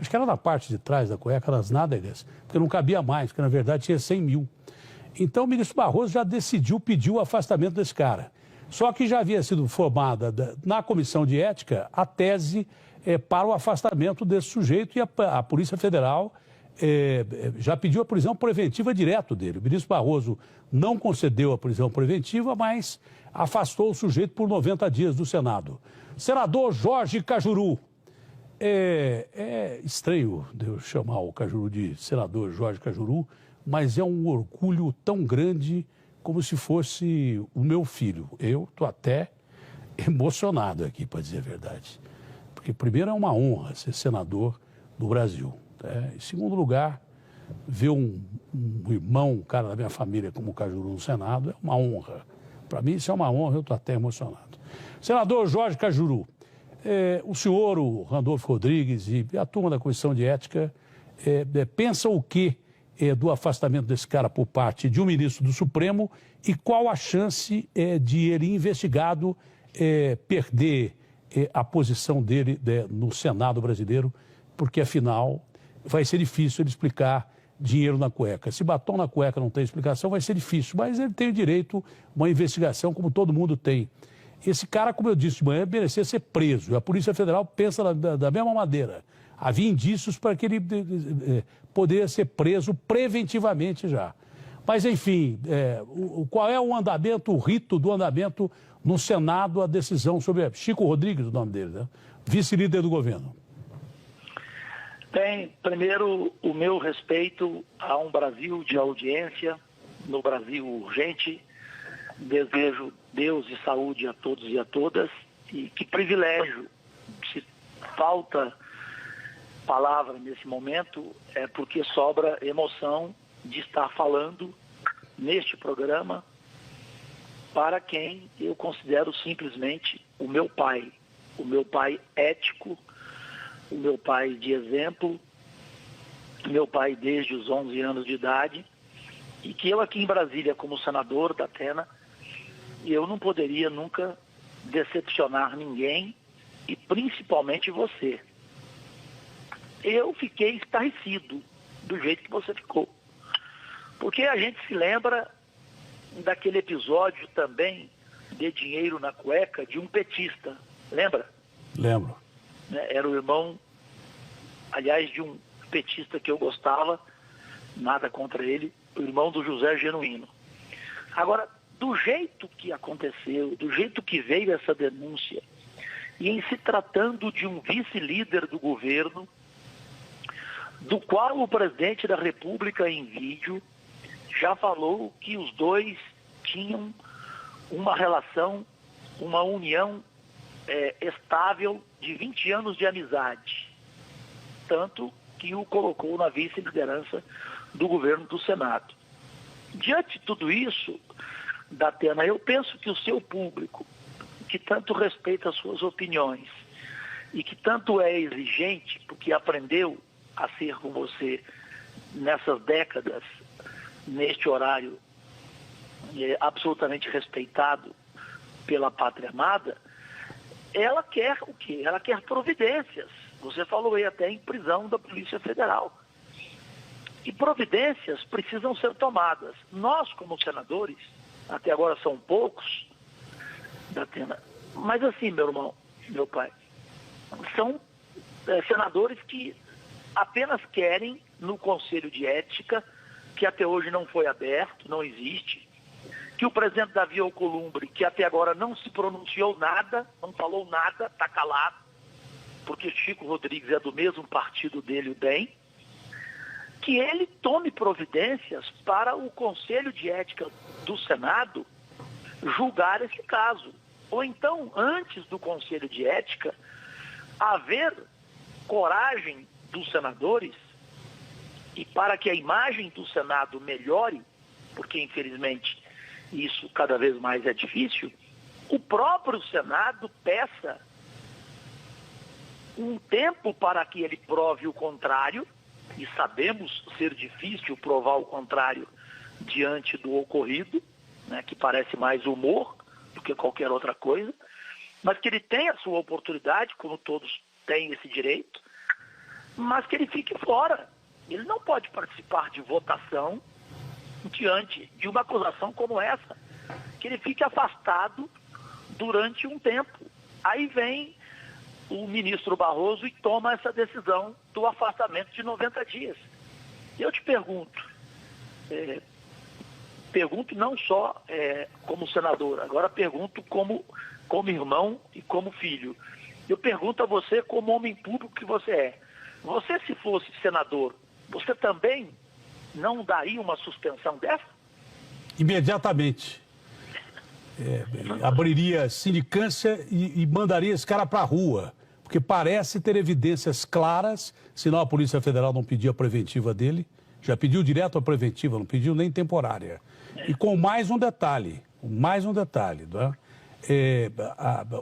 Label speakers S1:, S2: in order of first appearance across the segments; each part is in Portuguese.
S1: acho que era na parte de trás da cueca, nas nádegas, porque não cabia mais, porque na verdade tinha 100 mil. Então o ministro Barroso já decidiu pedir o afastamento desse cara. Só que já havia sido formada na Comissão de Ética a tese para o afastamento desse sujeito e a Polícia Federal já pediu a prisão preventiva direto dele. O ministro Barroso não concedeu a prisão preventiva, mas afastou o sujeito por 90 dias do Senado. Senador Jorge Cajuru. É estranho eu chamar o Cajuru de senador Jorge Cajuru, mas é um orgulho tão grande como se fosse o meu filho. Eu estou até emocionado aqui, para dizer a verdade. Porque, primeiro, é uma honra ser senador do Brasil. Em segundo lugar, ver um irmão, um cara da minha família como o Cajuru no Senado, é uma honra. Para mim, isso é uma honra, eu estou até emocionado. Senador Jorge Cajuru, o senhor, o Randolfo Rodrigues e a turma da Comissão de Ética pensam o quê do afastamento desse cara por parte de um ministro do Supremo e qual a chance de ele, investigado, perder a posição dele no Senado brasileiro, porque, afinal, vai ser difícil ele explicar dinheiro na cueca. Se batom na cueca não tem explicação, vai ser difícil, mas ele tem o direito a uma investigação como todo mundo tem. Esse cara, como eu disse de manhã, merecia ser preso. E a Polícia Federal pensa da mesma maneira. Havia indícios para que ele poderia ser preso preventivamente já. Mas, enfim, qual é o andamento, o rito do andamento no Senado, a decisão sobre... Chico Rodrigues, o nome dele, né? Vice-líder do governo.
S2: Bem, primeiro, o meu respeito a um Brasil de audiência, no Brasil urgente. Desejo Deus e saúde a todos e a todas. E que privilégio, se falta palavra nesse momento, é porque sobra emoção de estar falando neste programa para quem eu considero simplesmente o meu pai ético, o meu pai de exemplo, o meu pai desde os 11 anos de idade, e que eu aqui em Brasília, como senador da Atena, eu não poderia nunca decepcionar ninguém, e principalmente você. Eu fiquei estarrecido do jeito que você ficou. Porque a gente se lembra daquele episódio também de dinheiro na cueca de um petista. Lembra?
S1: Lembro.
S2: Era o irmão, aliás, de um petista que eu gostava, nada contra ele, o irmão do José Genuíno. Agora, do jeito que aconteceu, do jeito que veio essa denúncia, e em se tratando de um vice-líder do governo, do qual o presidente da República, em vídeo, já falou que os dois tinham uma relação, uma união estável de 20 anos de amizade. Tanto que o colocou na vice-liderança do governo do Senado. Diante de tudo isso, Datena, eu penso que o seu público, que tanto respeita as suas opiniões e que tanto é exigente, porque aprendeu a ser com você nessas décadas, neste horário absolutamente respeitado pela pátria amada, ela quer o quê? Ela quer providências. Você falou aí até em prisão da Polícia Federal. E providências precisam ser tomadas. Nós, como senadores, até agora são poucos, Datena, mas assim, meu irmão, meu pai, são senadores que apenas querem, no Conselho de Ética, que até hoje não foi aberto, não existe, que o presidente Davi Alcolumbre, que até agora não se pronunciou nada, não falou nada, está calado, porque Chico Rodrigues é do mesmo partido dele, o DEM, que ele tome providências para o Conselho de Ética do Senado julgar esse caso. Ou então, antes do Conselho de Ética, haver coragem dos senadores, e para que a imagem do Senado melhore, porque infelizmente isso cada vez mais é difícil, o próprio Senado peça um tempo para que ele prove o contrário, e sabemos ser difícil provar o contrário diante do ocorrido, né, que parece mais humor do que qualquer outra coisa, mas que ele tenha a sua oportunidade, como todos têm esse direito, mas que ele fique fora. Ele não pode participar de votação diante de uma acusação como essa, que ele fique afastado durante um tempo. Aí vem o ministro Barroso e toma essa decisão do afastamento de 90 dias. Eu te pergunto, pergunto não só como senador, agora pergunto como irmão e como filho. Eu pergunto a você como homem público que você é. Você, se fosse senador, você também não daria uma suspensão dessa?
S1: Imediatamente. Abriria sindicância e mandaria esse cara para a rua, porque parece ter evidências claras, senão a Polícia Federal não pediu a preventiva dele, já pediu direto a preventiva, não pediu nem temporária. E com mais um detalhe, não é?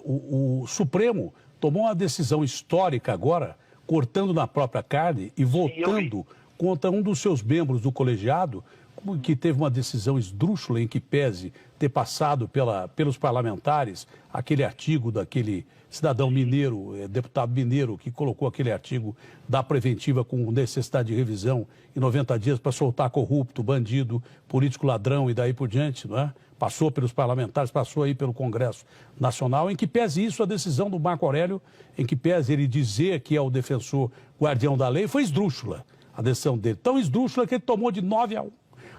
S1: O Supremo tomou uma decisão histórica agora, cortando na própria carne e votando contra um dos seus membros do colegiado, que teve uma decisão esdrúxula em que pese ter passado pelos parlamentares aquele artigo daquele cidadão mineiro, deputado mineiro, que colocou aquele artigo da preventiva com necessidade de revisão em 90 dias para soltar corrupto, bandido, político ladrão e daí por diante, não é? Passou pelos parlamentares, passou aí pelo Congresso Nacional, em que pese isso, a decisão do Marco Aurélio, em que pese ele dizer que é o defensor guardião da lei, foi esdrúxula a decisão dele. Tão esdrúxula que ele tomou de 9-1.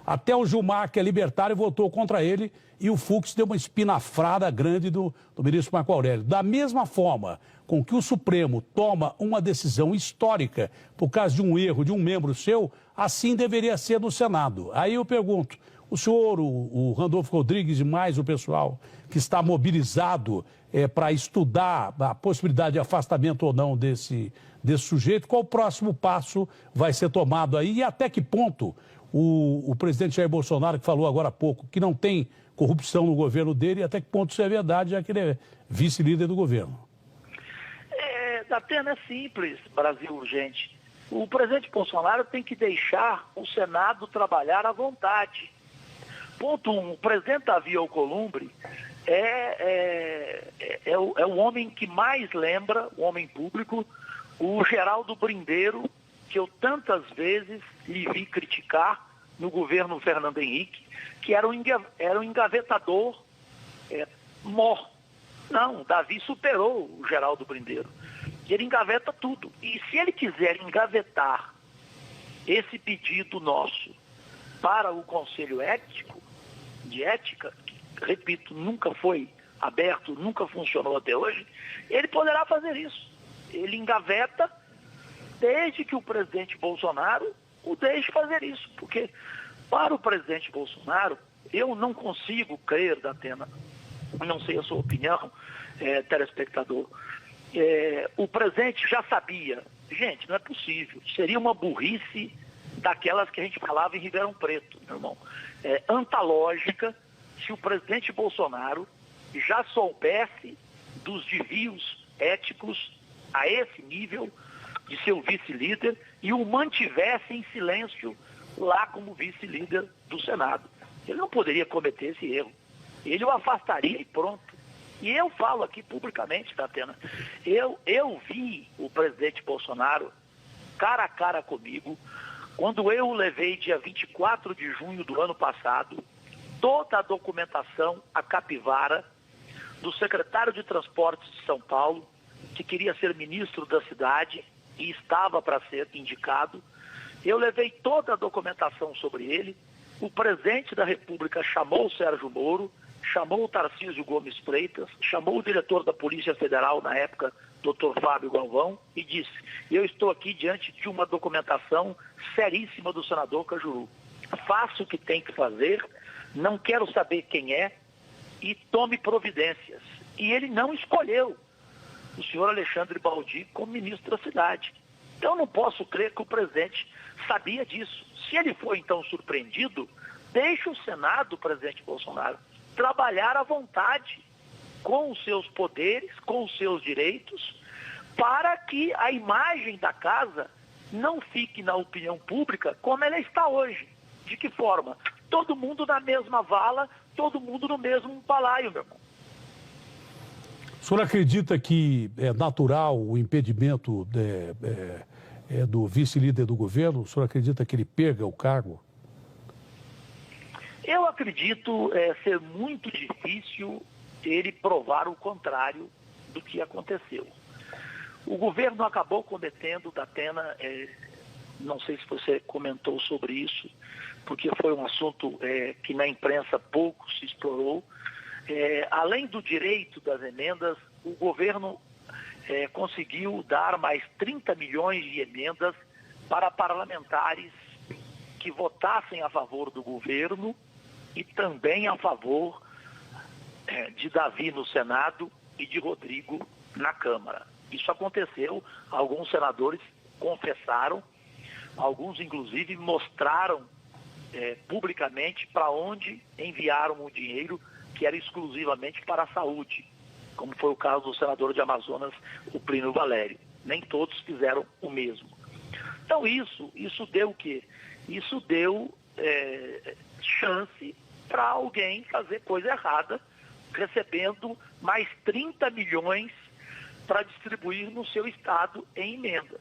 S1: Até o Gilmar, que é libertário, votou contra ele e o Fux deu uma espinafrada grande do ministro Marco Aurélio. Da mesma forma com que o Supremo toma uma decisão histórica por causa de um erro de um membro seu, assim deveria ser no Senado. Aí eu pergunto, o senhor, o Randolfo Rodrigues e mais o pessoal que está mobilizado para estudar a possibilidade de afastamento ou não desse sujeito, qual o próximo passo vai ser tomado aí e até que ponto o presidente Jair Bolsonaro, que falou agora há pouco, que não tem corrupção no governo dele, e até que ponto isso é verdade, já que ele é vice-líder do governo?
S2: Datena, é simples, Brasil Urgente. O presidente Bolsonaro tem que deixar o Senado trabalhar à vontade. Ponto 1, o presidente Davi Alcolumbre é o homem que mais lembra, o homem público, o Geraldo Brindeiro, que eu tantas vezes lhe vi criticar no governo Fernando Henrique, que era um engavetador mor. Não, Davi superou o Geraldo Brindeiro. Ele engaveta tudo. E se ele quiser engavetar esse pedido nosso para o Conselho de Ética, que, repito, nunca foi aberto, nunca funcionou até hoje, ele poderá fazer isso. Ele engaveta desde que o presidente Bolsonaro o deixe fazer isso. Porque para o presidente Bolsonaro, eu não consigo crer, Datena, não sei a sua opinião, telespectador, o presidente já sabia. Gente, não é possível. Seria uma burrice daquelas que a gente falava em Ribeirão Preto, meu irmão. Antológica se o presidente Bolsonaro já soubesse dos desvios éticos a esse nível de seu vice-líder e o mantivesse em silêncio lá como vice-líder do Senado. Ele não poderia cometer esse erro. Ele o afastaria e pronto. E eu falo aqui publicamente, Datena, eu vi o presidente Bolsonaro cara a cara comigo quando eu o levei dia 24 de junho do ano passado, toda a documentação à capivara do secretário de Transportes de São Paulo, que queria ser ministro da cidade e estava para ser indicado. Eu levei toda a documentação sobre ele. O presidente da República chamou o Sérgio Moro, chamou o Tarcísio Gomes Freitas, chamou o diretor da Polícia Federal, na época, Dr. Fábio Galvão, e disse: eu estou aqui diante de uma documentação seríssima do senador Cajuru. Faça o que tem que fazer, não quero saber quem é, e tome providências. E ele não escolheu o senhor Alexandre Baldi como ministro da cidade. Então, eu não posso crer que o presidente sabia disso. Se ele foi, então, surpreendido, deixe o Senado, presidente Bolsonaro, trabalhar à vontade com os seus poderes, com os seus direitos, para que a imagem da casa não fique na opinião pública como ela está hoje. De que forma? Todo mundo na mesma vala, todo mundo no mesmo balaio, meu irmão.
S1: O senhor acredita que é natural o impedimento do vice-líder do governo? O senhor acredita que ele perca o cargo?
S2: Eu acredito ser muito difícil ele provar o contrário do que aconteceu. O governo acabou cometendo, Datena, não sei se você comentou sobre isso, porque foi um assunto que na imprensa pouco se explorou. Além do direito das emendas, o governo conseguiu dar mais 30 milhões de emendas para parlamentares que votassem a favor do governo e também a favor de Davi no Senado e de Rodrigo na Câmara. Isso aconteceu, alguns senadores confessaram, alguns inclusive mostraram publicamente para onde enviaram o dinheiro que era exclusivamente para a saúde, como foi o caso do senador de Amazonas, o Plínio Valério. Nem todos fizeram o mesmo. Então isso deu o quê? Isso deu chance para alguém fazer coisa errada, recebendo mais 30 milhões para distribuir no seu estado em emendas.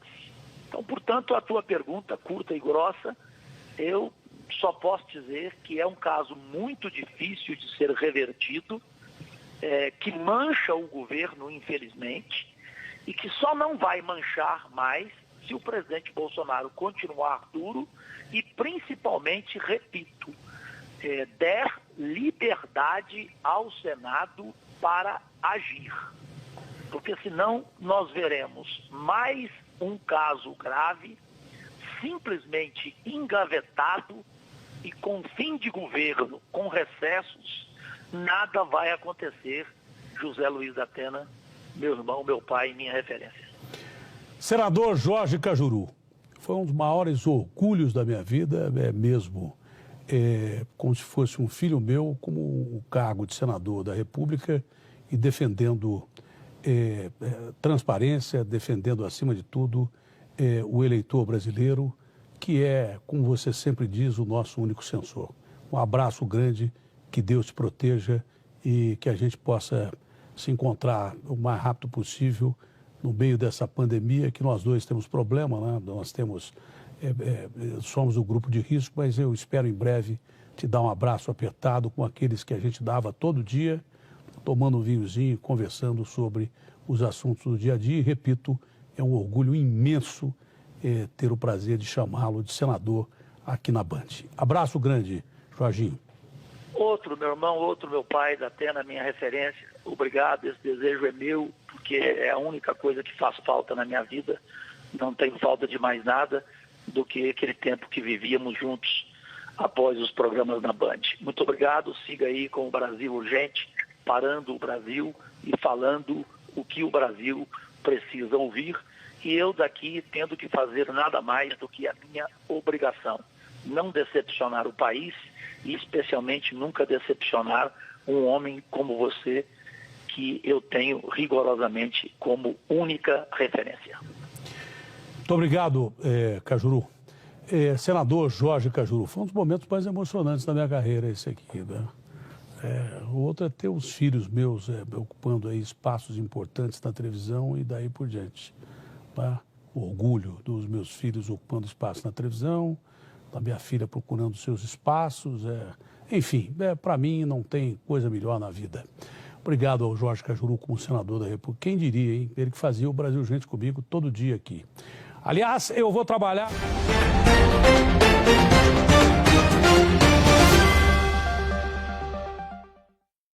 S2: Então, portanto, a tua pergunta curta e grossa, eu só posso dizer que é um caso muito difícil de ser revertido, que mancha o governo, infelizmente, e que só não vai manchar mais se o presidente Bolsonaro continuar duro e, principalmente, repito, der liberdade ao Senado para agir. Porque senão nós veremos mais um caso grave, simplesmente engavetado e com fim de governo, com recessos, nada vai acontecer. José Luiz Datena, meu irmão, meu pai, minha referência.
S1: Senador Jorge Cajuru, foi um dos maiores orgulhos da minha vida, mesmo como se fosse um filho meu, como o cargo de senador da República e defendendo transparência, defendendo, acima de tudo, o eleitor brasileiro, que é, como você sempre diz, o nosso único censor. Um abraço grande, que Deus te proteja e que a gente possa se encontrar o mais rápido possível no meio dessa pandemia, que nós dois temos problema, né? Nós temos, somos o grupo de risco, mas eu espero em breve te dar um abraço apertado com aqueles que a gente dava todo dia, tomando um vinhozinho, conversando sobre os assuntos do dia a dia. E, repito, é um orgulho imenso ter o prazer de chamá-lo de senador aqui na Band. Abraço grande, Jorginho.
S2: Outro, meu irmão, outro, meu pai, Datena, minha referência. Obrigado, esse desejo é meu, porque é a única coisa que faz falta na minha vida. Não tenho falta de mais nada do que aquele tempo que vivíamos juntos após os programas na Band. Muito obrigado, siga aí com o Brasil Urgente, parando o Brasil e falando o que o Brasil precisa ouvir. E eu daqui tendo que fazer nada mais do que a minha obrigação. Não decepcionar o país e especialmente nunca decepcionar um homem como você, que eu tenho rigorosamente como única referência.
S1: Muito obrigado, Cajuru. Senador Jorge Cajuru, foi um dos momentos mais emocionantes da minha carreira esse aqui, né? O outro é ter os filhos meus ocupando aí espaços importantes na televisão e daí por diante. Tá? O orgulho dos meus filhos ocupando espaço na televisão, da minha filha procurando seus espaços. Enfim, para mim não tem coisa melhor na vida. Obrigado ao Jorge Cajuru como senador da República. Quem diria, hein? Ele que fazia o Brasil Gente comigo todo dia aqui. Aliás, eu vou trabalhar...